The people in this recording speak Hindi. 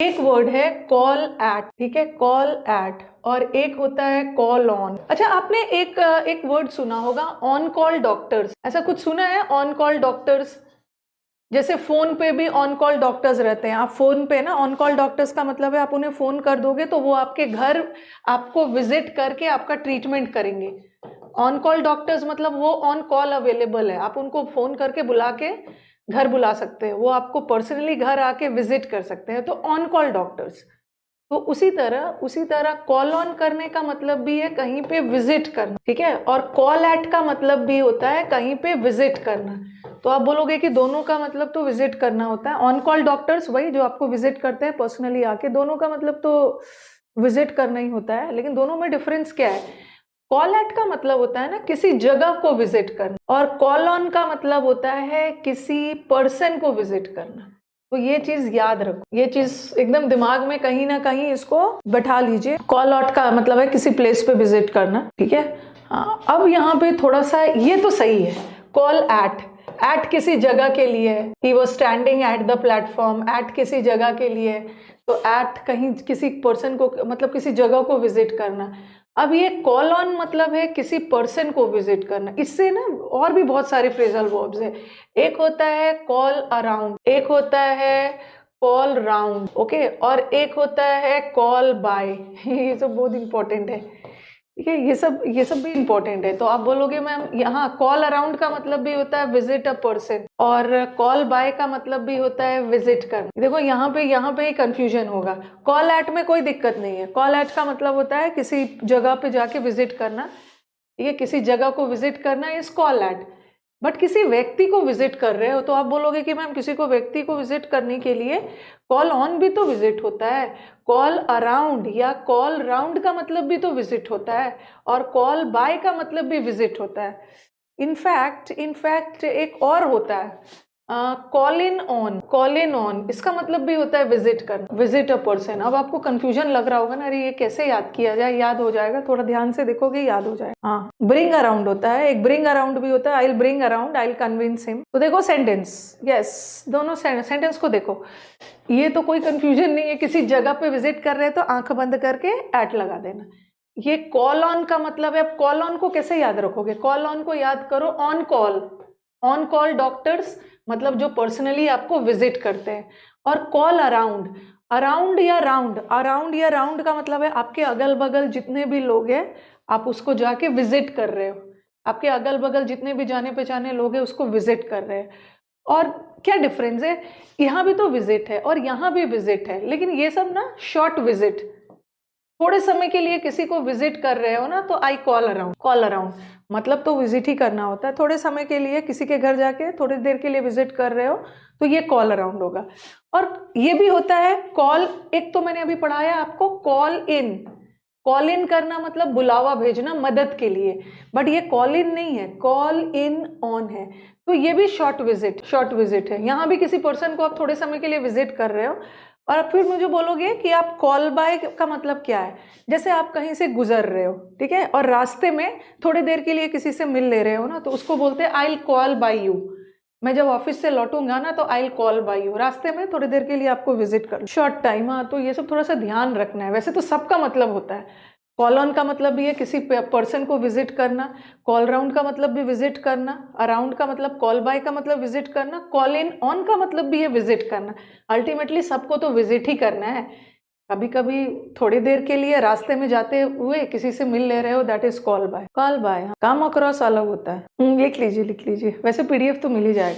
एक वर्ड है कॉल एट, ठीक है, कॉल एट, और एक होता है कॉल ऑन। अच्छा, आपने एक वर्ड सुना होगा ऑन कॉल डॉक्टर्स, ऐसा कुछ सुना है? ऑन कॉल डॉक्टर्स, जैसे फोन पे भी ऑन कॉल डॉक्टर्स रहते हैं। आप फोन पे ना, ऑन कॉल डॉक्टर्स का मतलब है आप उन्हें फोन कर दोगे तो वो आपके घर आपको विजिट करके आपका ट्रीटमेंट करेंगे। ऑन कॉल डॉक्टर्स मतलब वो ऑन कॉल अवेलेबल है, आप उनको फोन करके बुला के घर बुला सकते हैं, वो आपको पर्सनली घर आके विजिट कर सकते हैं, तो ऑन कॉल डॉक्टर्स। तो उसी तरह कॉल ऑन करने का मतलब भी है कहीं पे विजिट करना, ठीक है, और कॉल एट का मतलब भी होता है कहीं पे विजिट करना। तो आप बोलोगे कि दोनों का मतलब तो विजिट करना होता है। ऑन कॉल डॉक्टर्स वही जो आपको विजिट करते हैं पर्सनली आके, दोनों का मतलब तो विजिट करना ही होता है, लेकिन दोनों में डिफरेंस क्या है? कॉल एट का मतलब होता है ना किसी जगह को विजिट करना, और कॉल ऑन का मतलब होता है किसी पर्सन को विजिट करना। तो ये चीज याद रखो, ये चीज एकदम दिमाग में कहीं ना कहीं इसको बैठा लीजिए। कॉल आउट का मतलब है किसी प्लेस पे विजिट करना, ठीक है। हाँ, अब यहाँ पे थोड़ा सा ये तो सही है, कॉल एट, एट किसी जगह के लिए, he was standing at the platform, at किसी जगह के लिए, तो एट कहीं किसी पर्सन को मतलब किसी जगह को विजिट करना। अब ये कॉल ऑन मतलब है किसी पर्सन को विजिट करना। इससे ना और भी बहुत सारे फ्रेजल वर्ब्स है। एक होता है कॉल अराउंड, एक होता है कॉल राउंड, ओके, और एक होता है कॉल बाय। ये सब बहुत इंपॉर्टेंट है, ठीक है, ये सब भी इंपॉर्टेंट है। तो आप बोलोगे मैम यहाँ कॉल अराउंड का मतलब भी होता है विजिट अ पर्सन, और कॉल बाय का मतलब भी होता है विजिट करना। देखो यहाँ पे ही कंफ्यूजन होगा। कॉल एट में कोई दिक्कत नहीं है, कॉल एट का मतलब होता है किसी जगह पे जाके विजिट करना, ये किसी जगह को विजिट करना इज कॉल एट। बट किसी व्यक्ति को विजिट कर रहे हो तो आप बोलोगे कि मैम किसी को व्यक्ति को विजिट करने के लिए कॉल ऑन भी तो विजिट होता है, कॉल अराउंड या कॉल राउंड का मतलब भी तो विजिट होता है, और कॉल बाय का मतलब भी विजिट होता है। इनफैक्ट एक और होता है call in on, call in on इसका मतलब भी होता है विजिट करना, विजिट अ पर्सन। अब आपको कंफ्यूजन लग रहा होगा ना, अरे ये कैसे याद किया जाए? याद हो जाएगा, थोड़ा ध्यान से देखोगे याद हो जाएगा। हाँ, ब्रिंग अराउंड होता है, एक ब्रिंग अराउंड भी होता है, I will bring around, I will convince him. तो देखो सेंटेंस, यस, दोनों सेंटेंस को देखो, ये तो कोई कंफ्यूजन नहीं है। किसी जगह पे विजिट कर रहे हैं तो आंख बंद करके एट लगा देना। ये कॉल ऑन का मतलब है, अब कॉल ऑन को कैसे याद रखोगे? कॉल ऑन को याद करो on call, on call doctors मतलब जो पर्सनली आपको विजिट करते हैं, और कॉल अराउंड, अराउंड या राउंड, अराउंड या राउंड का मतलब है आपके अगल बगल जितने भी लोग हैं आप उसको जाके विजिट कर रहे हो, आपके अगल बगल जितने भी जाने पहचाने लोग हैं उसको विजिट कर रहे हैं। और क्या डिफरेंस है, यहाँ भी तो विजिट है और यहाँ भी विजिट है, लेकिन ये सब ना शॉर्ट विजिट, थोड़े समय के लिए किसी को विजिट कर रहे हो ना तो I call around, call around मतलब तो विजिट ही करना होता है। थोड़े समय के लिए किसी के घर जाके थोड़ी देर के लिए विजिट कर रहे हो तो ये कॉल अराउंड होगा। और ये भी होता है कॉल, एक तो मैंने अभी पढ़ाया आपको कॉल इन, कॉल इन करना मतलब बुलावा भेजना मदद के लिए, बट ये कॉल इन नहीं है, कॉल इन ऑन है। तो ये भी शॉर्ट विजिट है। यहाँ भी किसी पर्सन को आप थोड़े समय के लिए विजिट कर रहे हो, और फिर मुझे बोलोगे कि आप कॉल बाय का मतलब क्या है? जैसे आप कहीं से गुजर रहे हो, ठीक है, और रास्ते में थोड़ी देर के लिए किसी से मिल ले रहे हो ना, तो उसको बोलते हैं I will call by you. मैं जब ऑफिस से लौटूंगा ना तो I will call by you, रास्ते में थोड़ी देर के लिए आपको विजिट कर, शॉर्ट टाइम। हाँ, तो ये सब थोड़ा सा ध्यान रखना है। वैसे तो सबका मतलब होता है, कॉल ऑन का मतलब भी है किसी पर्सन को विजिट करना, कॉल राउंड का मतलब भी विजिट करना, अराउंड का मतलब कॉल बाय का मतलब विजिट करना, कॉल इन ऑन का मतलब भी है विजिट करना। अल्टीमेटली सबको तो विजिट ही करना है। कभी कभी थोड़ी देर के लिए रास्ते में जाते हुए किसी से मिल ले रहे हो, that is call by. Call by काम अक्रॉस अलग होता है। लिख लीजिए, वैसे पीडीएफ तो मिल ही जाएगा।